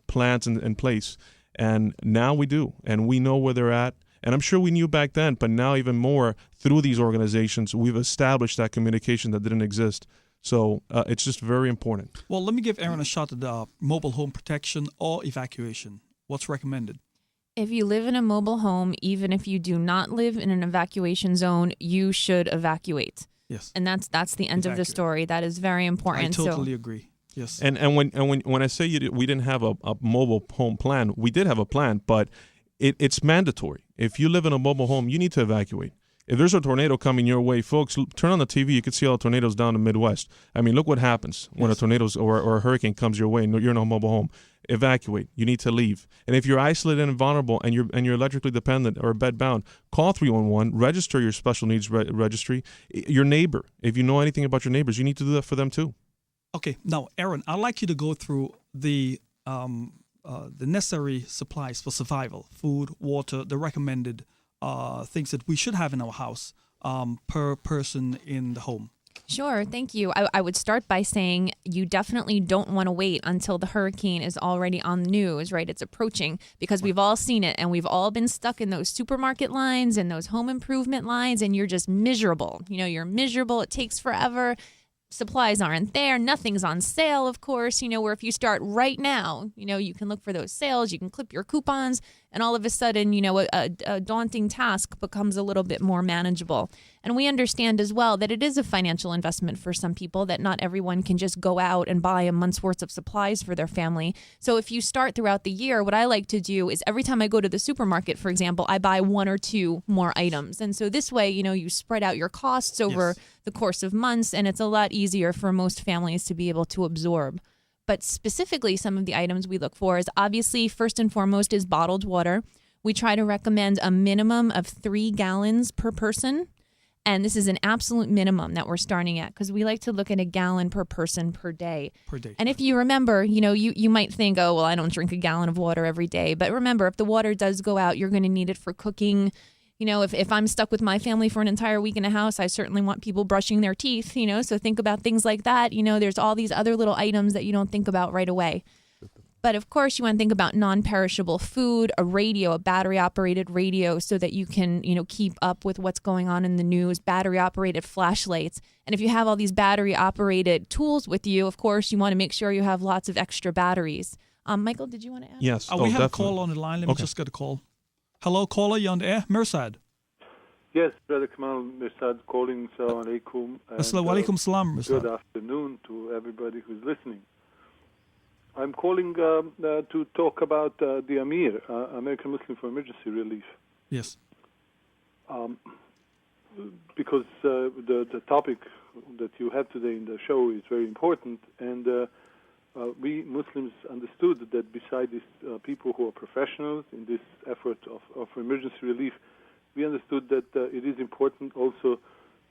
plans in place. And now we do. And we know where they're at. And I'm sure we knew back then, but now even more through these organizations, we've established that communication that didn't exist. So it's just very important. Well, let me give Aaron a shot at the mobile home protection or evacuation. What's recommended? If you live in a mobile home, even if you do not live in an evacuation zone, you should evacuate. Yes. And that's the end of the story. That is very important. I totally agree. Yes. And when I say we didn't have a mobile home plan, we did have a plan, but it's mandatory. If you live in a mobile home, you need to evacuate. If there's a tornado coming your way, folks, turn on the TV. You can see all the tornadoes down in the Midwest. I mean, look what happens when a tornado or a hurricane comes your way and you're in a mobile home. Evacuate. You need to leave. And if you're isolated and vulnerable and you're electrically dependent or bedbound, call 311. Register your special needs registry. Your neighbor, if you know anything about your neighbors, you need to do that for them too. Okay. Now, Aaron, I'd like you to go through the necessary supplies for survival: food, water, the recommended things that we should have in our house per person in the home. Sure. Thank you. I would start by saying you definitely don't want to wait until the hurricane is already on the news, right? It's approaching, because we've all seen it and we've all been stuck in those supermarket lines and those home improvement lines, and you're just miserable. You're miserable. It takes forever. Supplies aren't there. Nothing's on sale, of course, where if you start right now, you can look for those sales, you can clip your coupons, and all of a sudden, a daunting task becomes a little bit more manageable. And we understand as well that it is a financial investment for some people, that not everyone can just go out and buy a month's worth of supplies for their family. So if you start throughout the year, what I like to do is every time I go to the supermarket, for example, I buy one or two more items. And so this way, you spread out your costs over the course of months, and it's a lot easier for most families to be able to absorb. But specifically, some of the items we look for is obviously, first and foremost, is bottled water. We try to recommend a minimum of 3 gallons per person. And this is an absolute minimum that we're starting at, because we like to look at a gallon per person per day. And if you remember, you might think, oh, well, I don't drink a gallon of water every day. But remember, if the water does go out, you're going to need it for cooking. If I'm stuck with my family for an entire week in a house, I certainly want people brushing their teeth, so think about things like that. There's all these other little items that you don't think about right away. But of course, you want to think about non-perishable food, a radio, a battery-operated radio, so that you can, keep up with what's going on in the news, battery-operated flashlights. And if you have all these battery-operated tools with you, of course, you want to make sure you have lots of extra batteries. Michael, did you want to add? Yes. We have definitely. a call on the line. Let me just get a call. Hello, caller. You're on the air. Mirsad. Yes, Brother Kamal Mirsad calling. Assalamu alaikum. Assalamu alaikum salam, Mirsad. Good afternoon to everybody who's listening. I'm calling to talk about the AMIR, American Muslim for Emergency Relief. Yes. Because the topic that you have today in the show is very important, and we Muslims understood that beside these people who are professionals in this effort of emergency relief, we understood that it is important also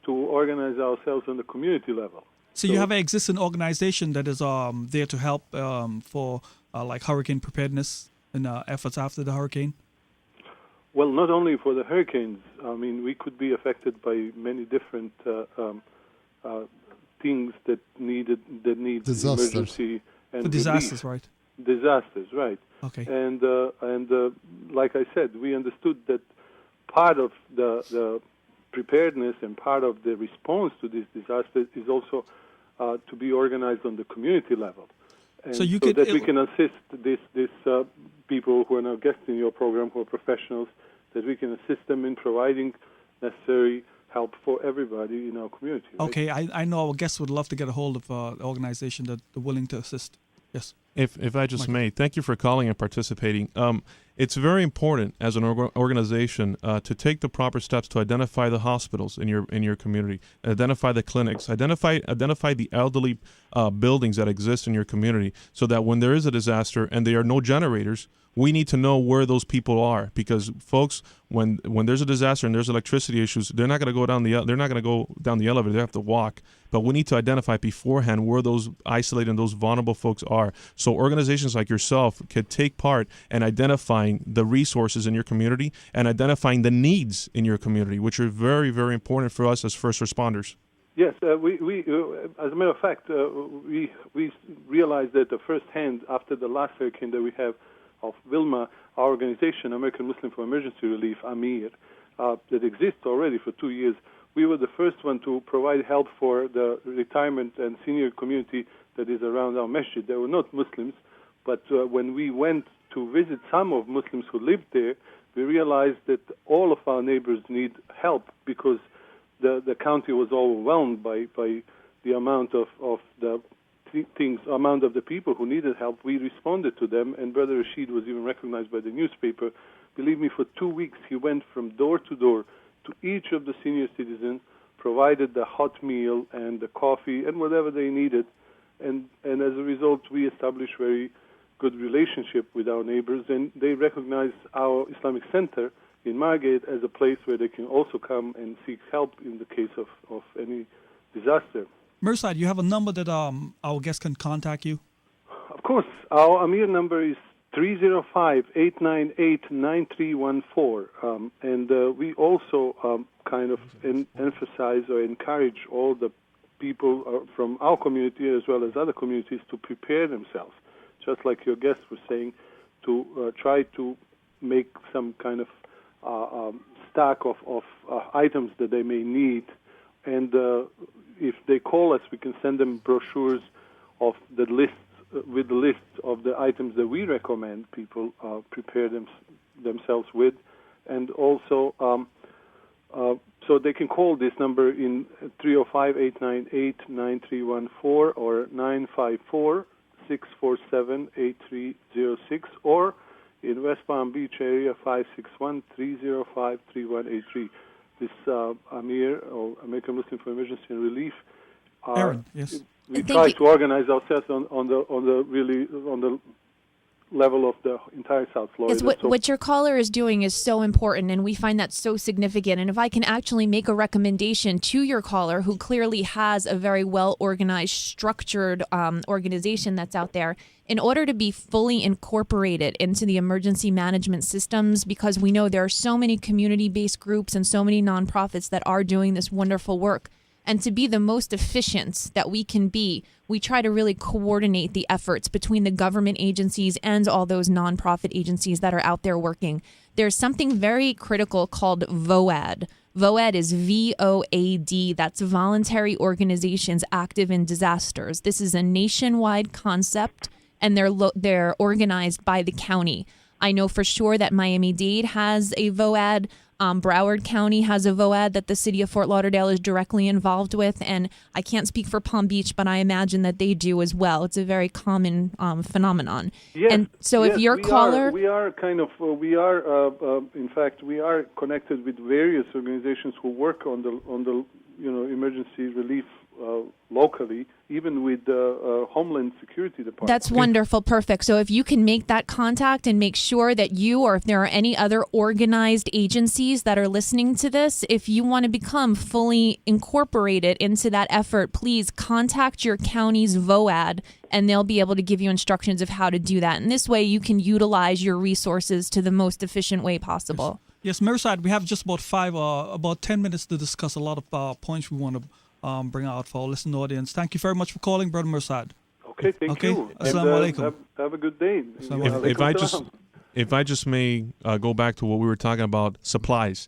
to organize ourselves on the community level. So you have an existing organization that is there to help for like hurricane preparedness and efforts after the hurricane? Well, not only for the hurricanes. I mean, we could be affected by many different things that need disasters. emergency and For disasters, relief. right? Disasters, right? Okay. And like I said, we understood that part of the preparedness and part of the response to these disasters is also to be organized on the community level, and so that we can assist these people who are now guests in your program, who are professionals, that we can assist them in providing necessary help for everybody in our community. Right? Okay, I know our guests would love to get a hold of an organization that are willing to assist. Yes. If I just may, thank you for calling and participating. It's very important as an organization to take the proper steps to identify the hospitals in your community, identify the clinics, identify the elderly buildings that exist in your community, so that when there is a disaster and there are no generators, we need to know where those people are, because folks, when there's a disaster and there's electricity issues, they're not going to go down the elevator. They have to walk. But we need to identify beforehand where those isolated and those vulnerable folks are. So organizations like yourself could take part in identifying the resources in your community and identifying the needs in your community, which are very, very important for us as first responders. Yes, we as a matter of fact, we realized that the first hand after the last hurricane that we have of Wilma, our organization, American Muslim for Emergency Relief, AMIR, that exists already for 2 years, we were the first one to provide help for the retirement and senior community that is around our masjid. They were not Muslims, but when we went to visit some of Muslims who lived there, we realized that all of our neighbors need help, because the county was overwhelmed by the amount of the amount of the people who needed help. We responded to them, and Brother Rashid was even recognized by the newspaper. Believe me, for 2 weeks he went from door to door to each of the senior citizens, provided the hot meal and the coffee and whatever they needed, and as a result we established very good relationship with our neighbors, and they recognize our Islamic Center in Miami-Dade as a place where they can also come and seek help in the case of any disaster. Mirsad, you have a number that our guests can contact you? Of course. Our AMIR number is 305-898-9314. And we also kind of emphasize or encourage all the people from our community as well as other communities to prepare themselves, just like your guests were saying, to try to make some kind of stack of items that they may need. And if they call us, we can send them brochures of the list with the list of the items that we recommend people prepare themselves with, and also so they can call this number in 305-898-9314 or 954-647-8306, or in West Palm Beach area 561-305-3183. This AMIR, or American Muslim for Emergency and Relief. Aaron, yes. We try to organize ourselves on the level of the entire South Florida. Yes, what your caller is doing is so important, and we find that so significant. And if I can actually make a recommendation to your caller, who clearly has a very well-organized, structured organization that's out there, in order to be fully incorporated into the emergency management systems, because we know there are so many community-based groups and so many nonprofits that are doing this wonderful work. And to be the most efficient that we can be, we try to really coordinate the efforts between the government agencies and all those nonprofit agencies that are out there working. There's something very critical called VOAD. VOAD is VOAD. That's Voluntary Organizations Active in Disasters. This is a nationwide concept, and they're organized by the county. I know for sure that Miami-Dade has a VOAD. Broward County has a VOAD that the city of Fort Lauderdale is directly involved with, and I can't speak for Palm Beach, but I imagine that they do as well. It's a very common phenomenon. Yes, and so yes, if your caller... in fact, we are connected with various organizations who work on the emergency relief locally, even with the Homeland Security Department. That's wonderful. Perfect. So if you can make that contact and make sure that you, or if there are any other organized agencies that are listening to this, if you want to become fully incorporated into that effort, please contact your county's VOAD, and they'll be able to give you instructions of how to do that. And this way you can utilize your resources to the most efficient way possible. Yes, Mirsad, we have just about 10 minutes to discuss a lot of points we want to bring out for our listening audience. Thank you very much for calling, Brother Mirsad. Okay, thank you. Assalamu alaikum. Have a good day. If I just may go back to what we were talking about, supplies.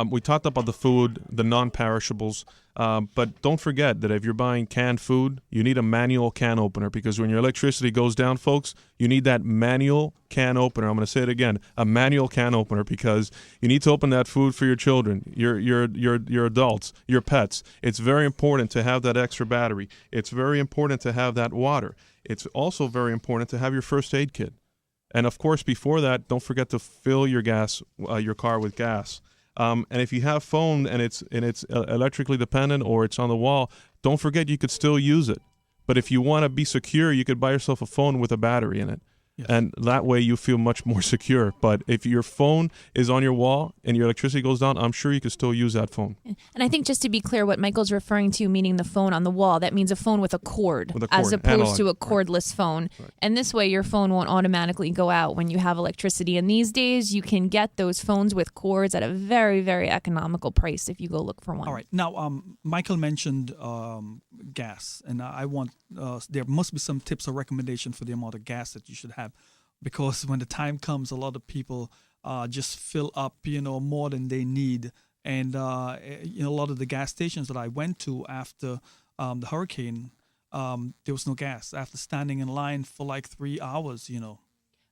We talked about the food, the non-perishables, but don't forget that if you're buying canned food, you need a manual can opener, because when your electricity goes down, folks, you need that manual can opener. I'm going to say it again, a manual can opener, because you need to open that food for your children, your adults, your pets. It's very important to have that extra battery. It's very important to have that water. It's also very important to have your first aid kit. And of course, before that, don't forget to fill your car with gas. And if you have phone and it's electrically dependent or it's on the wall, don't forget you could still use it. But if you want to be secure, you could buy yourself a phone with a battery in it. Yes. And that way you feel much more secure. But if your phone is on your wall and your electricity goes down, I'm sure you can still use that phone. And I think just to be clear, what Michael's referring to, meaning the phone on the wall, that means a phone with a cord, as opposed to a cordless phone. Right. And this way your phone won't automatically go out when you have electricity. And these days you can get those phones with cords at a very, very economical price if you go look for one. All right. Now, Michael mentioned gas, and I want there must be some tips or recommendation for the amount of gas that you should have, because when the time comes, a lot of people just fill up, more than they need. And a lot of the gas stations that I went to after the hurricane, there was no gas after standing in line for like 3 hours.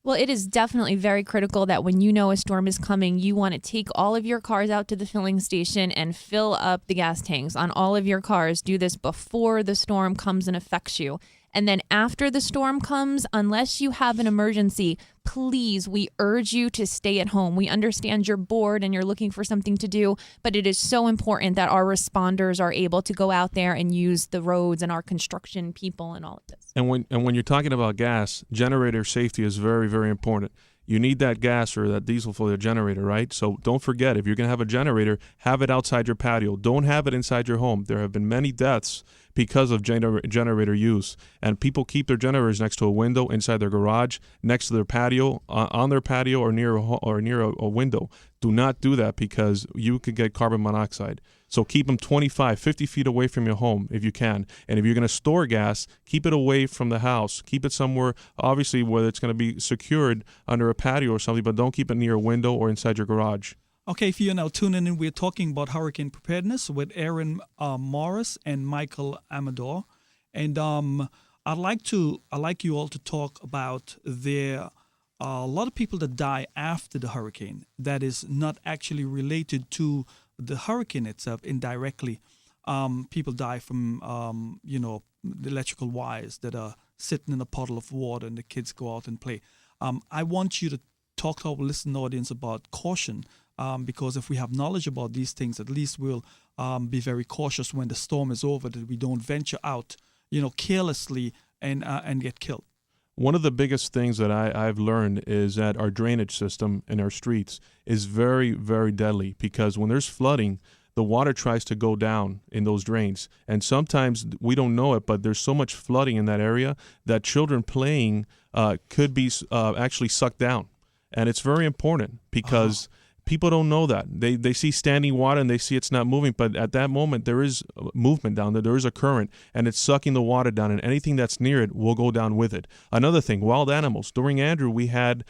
Well, it is definitely very critical that when you know a storm is coming, you want to take all of your cars out to the filling station and fill up the gas tanks on all of your cars. Do this before the storm comes and affects you. And then after the storm comes, unless you have an emergency, please, we urge you to stay at home. We understand you're bored and you're looking for something to do, but it is so important that our responders are able to go out there and use the roads, and our construction people and all of this. And when you're talking about gas, generator safety is very, very important. You need that gas or that diesel for the generator, right? So don't forget, if you're going to have a generator, have it outside your patio. Don't have it inside your home. There have been many deaths because of generator use. And people keep their generators next to a window, inside their garage, next to their patio, on their patio, or near a window. Do not do that, because you could get carbon monoxide. So keep them 25, 50 feet away from your home if you can. And if you're going to store gas, keep it away from the house. Keep it somewhere, obviously, where it's going to be secured under a patio or something, but don't keep it near a window or inside your garage. Okay, if you're now tuning in, we're talking about hurricane preparedness with Aaron Morris and Michael Amador. And I'd like you all to talk about a lot of people that die after the hurricane that is not actually related to the hurricane itself. Indirectly, people die from the electrical wires that are sitting in a puddle of water, and the kids go out and play. I want you to talk to our listening audience about caution, because if we have knowledge about these things, at least we'll be very cautious when the storm is over, that we don't venture out carelessly and get killed. One of the biggest things that I've learned is that our drainage system in our streets is very, very deadly, because when there's flooding, the water tries to go down in those drains. And sometimes we don't know it, but there's so much flooding in that area that children playing could be actually sucked down. And it's very important, because People don't know that. They see standing water and they see it's not moving, but at that moment there is movement down there. There is a current, and it's sucking the water down, and anything that's near it will go down with it. Another thing, wild animals. During Andrew, we had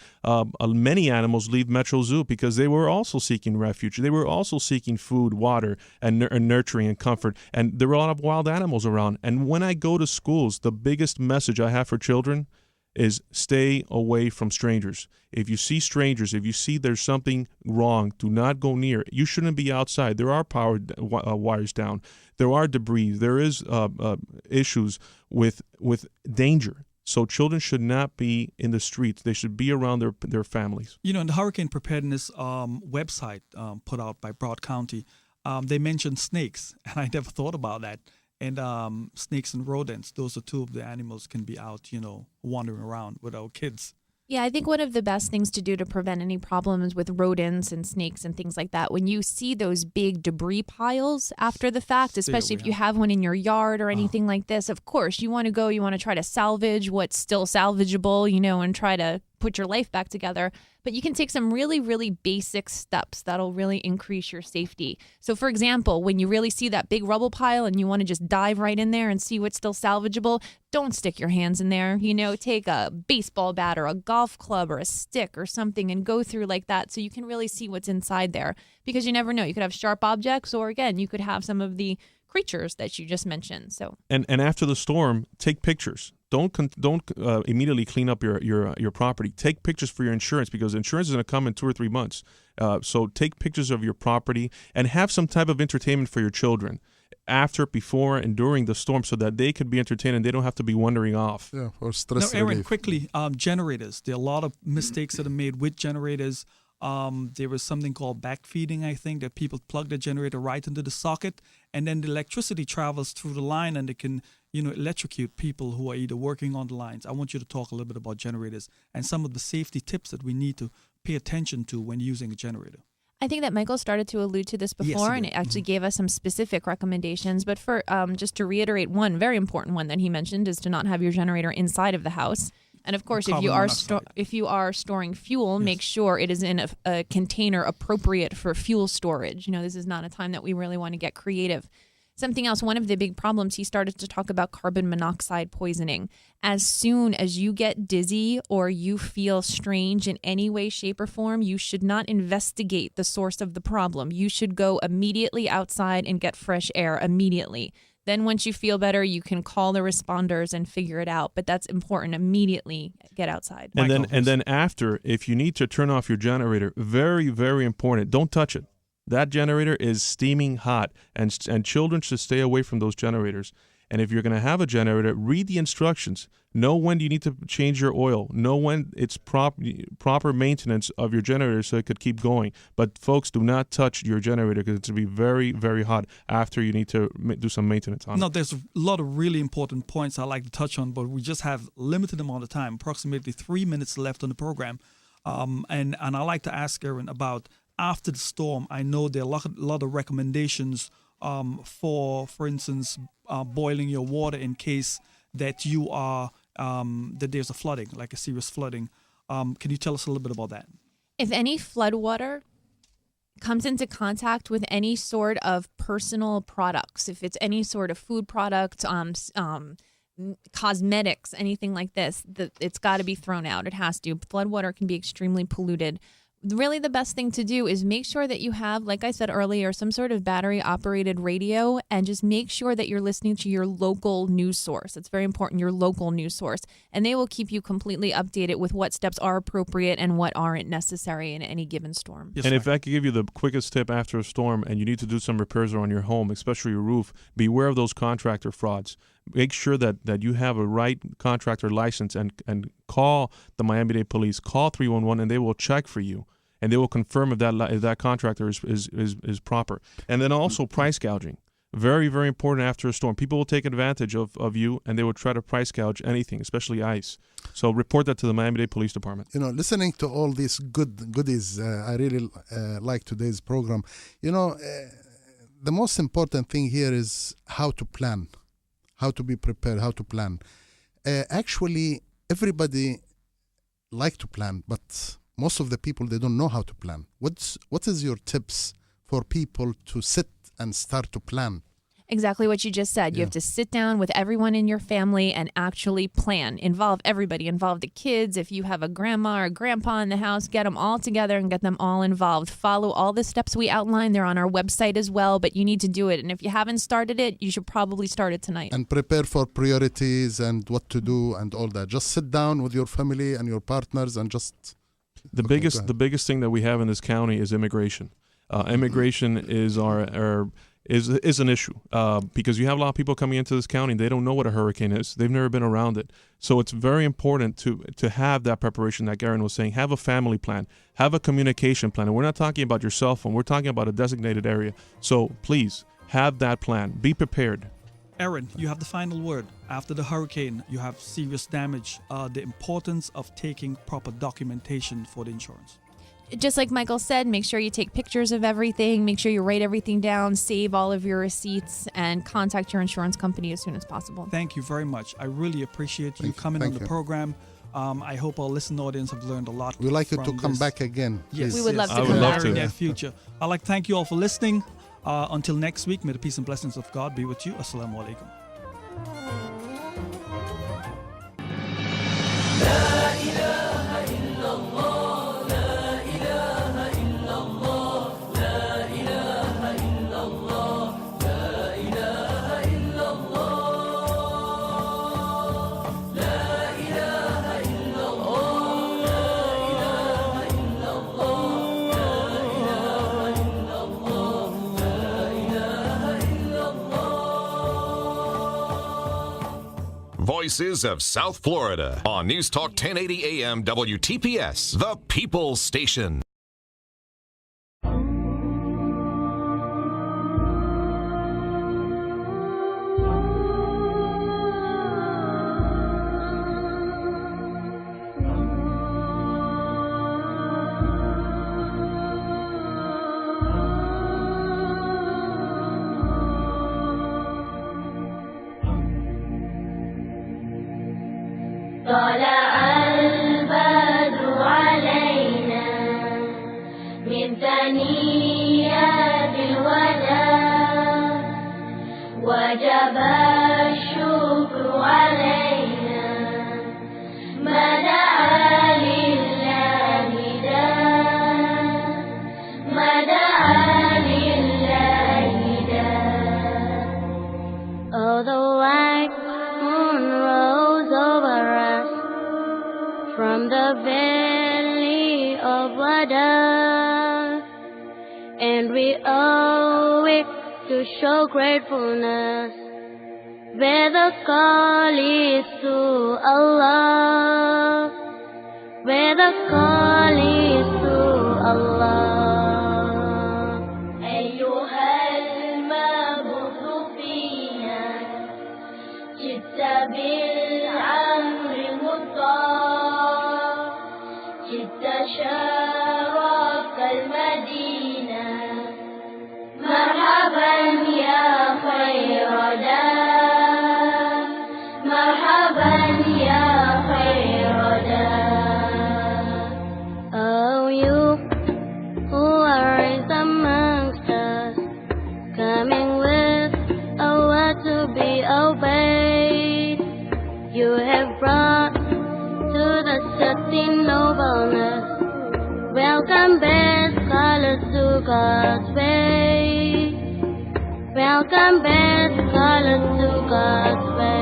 many animals leave Metro Zoo because they were also seeking refuge. They were also seeking food, water, and nurturing and comfort, and there were a lot of wild animals around. And when I go to schools, the biggest message I have for children is stay away from strangers. If you see strangers, if you see there's something wrong, do not go near. You shouldn't be outside. There are power wires down. There are debris. There is issues with danger. So children should not be in the streets. They should be around their families. You know, in the hurricane preparedness website put out by Broad County, they mentioned snakes, and I never thought about that. And snakes and rodents, those are two of the animals can be out, wandering around with our kids. Yeah, I think one of the best things to do to prevent any problems with rodents and snakes and things like that, when you see those big debris piles after the fact, especially if you have one in your yard or anything like this, of course, you want to try to salvage what's still salvageable, and try to put your life back together. But you can take some really, really basic steps that'll really increase your safety. So, for example, when you really see that big rubble pile and you want to just dive right in there and see what's still salvageable, don't stick your hands in there. Take a baseball bat or a golf club or a stick or something and go through like that so you can really see what's inside there. Because you never know. You could have sharp objects, or again, you could have some of the creatures that you just mentioned. So and after the storm, take pictures. Don't immediately clean up your property. Take pictures for your insurance, because insurance is going to come in 2 or 3 months. So take pictures of your property and have some type of entertainment for your children after, before, and during the storm, so that they could be entertained and they don't have to be wandering off. Yeah, or stress Now, Aaron, relief. quickly, generators. There are a lot of mistakes that are made with generators. There was something called backfeeding, I think, that people plug the generator right into the socket, and then the electricity travels through the line, and it can, electrocute people who are either working on the lines. I want you to talk a little bit about generators and some of the safety tips that we need to pay attention to when using a generator. I think that Michael started to allude to this before, and it actually gave us some specific recommendations. But for just to reiterate, one very important one that he mentioned is to not have your generator inside of the house. And of course, if you are storing fuel, make sure it is in a container appropriate for fuel storage. This is not a time that we really want to get creative. Something else, one of the big problems, he started to talk about carbon monoxide poisoning. As soon as you get dizzy or you feel strange in any way, shape, or form, you should not investigate the source of the problem. You should go immediately outside and get fresh air immediately. Then once you feel better, you can call the responders and figure it out. But that's important. Immediately get outside. And then after, if you need to turn off your generator, very, very important, don't touch it. That generator is steaming hot, and children should stay away from those generators. And if you're going to have a generator, read the instructions. Know when you need to change your oil. Know when it's proper maintenance of your generator so it could keep going. But folks, do not touch your generator, because it's going to be very, very hot after you need to do some maintenance on it. No, there's a lot of really important points I'd like to touch on, but we just have limited amount of time, approximately 3 minutes left on the program. And I'd like to ask Aaron about after the storm. I know there are a lot of recommendations for instance, boiling your water in case that you are that there's a flooding, like a serious flooding. Can you tell us a little bit about that? If any flood water comes into contact with any sort of personal products, if it's any sort of food product, cosmetics, anything like this, it's got to be thrown out. It has to. Flood water can be extremely polluted. Really, the best thing to do is make sure that you have, like I said earlier, some sort of battery-operated radio, and just make sure that you're listening to your local news source. It's very important, your local news source. And they will keep you completely updated with what steps are appropriate and what aren't necessary in any given storm. Yes, and if I could give you the quickest tip after a storm and you need to do some repairs on your home, especially your roof, beware of those contractor frauds. Make sure that you have a right contractor license and call the Miami-Dade police. Call 311 and they will check for you. And they will confirm if that contractor is proper. And then also price gouging. Very, very important after a storm. People will take advantage of you, and they will try to price gouge anything, especially ice. So report that to the Miami-Dade Police Department. Listening to all these goodies, I really like today's program. The most important thing here is how to plan, how to be prepared, how to plan. Actually, everybody like to plan, but most of the people, they don't know how to plan. What is your tips for people to sit and start to plan? Exactly what you just said. You have to sit down with everyone in your family and actually plan. Involve everybody. Involve the kids. If you have a grandma or grandpa in the house, get them all together and get them all involved. Follow all the steps we outlined. They're on our website as well, but you need to do it. And if you haven't started it, you should probably start it tonight. And prepare for priorities and what to do and all that. Just sit down with your family and your partners and just... The biggest thing that we have in this county is immigration. Immigration is is an issue because you have a lot of people coming into this county and they don't know what a hurricane is. They've never been around it. So it's very important to have that preparation that Garen was saying. Have a family plan. Have a communication plan. And we're not talking about your cell phone. We're talking about a designated area. So please have that plan. Be prepared. Aaron, you have the final word. After the hurricane, you have serious damage. The importance of taking proper documentation for the insurance. Just like Michael said, make sure you take pictures of everything. Make sure you write everything down, save all of your receipts, and contact your insurance company as soon as possible. Thank you very much. I really appreciate you coming on the program. I hope our listening audience have learned a lot. We'd like you to come back again. Yes, we would love to come back. love to. In the near future. I'd like to thank you all for listening. Until next week, may the peace and blessings of God be with you. Assalamu alaikum. Voices of South Florida on News Talk 1080 AM WTPS, the People's Station. طلع البدر علينا من ثنيات الوداع وجب الشكر علينا ما دعا لله داع ما دعا لله داع. Oh, the white moon rose over us from the valley of Wada, and we owe it to show gratefulness where the call is to Allah, where the call is to Allah. أيها المبعوث فينا جئت بالعمر المطاع جئت شرفت المدينة مرحبا يا خير داع مرحبا يا خير داع. Oh, you who are raised amongst us, coming with a word to be obeyed, you have brought to the certain nobleness. Welcome best scholars to God's way. Welcome best scholars to God's way.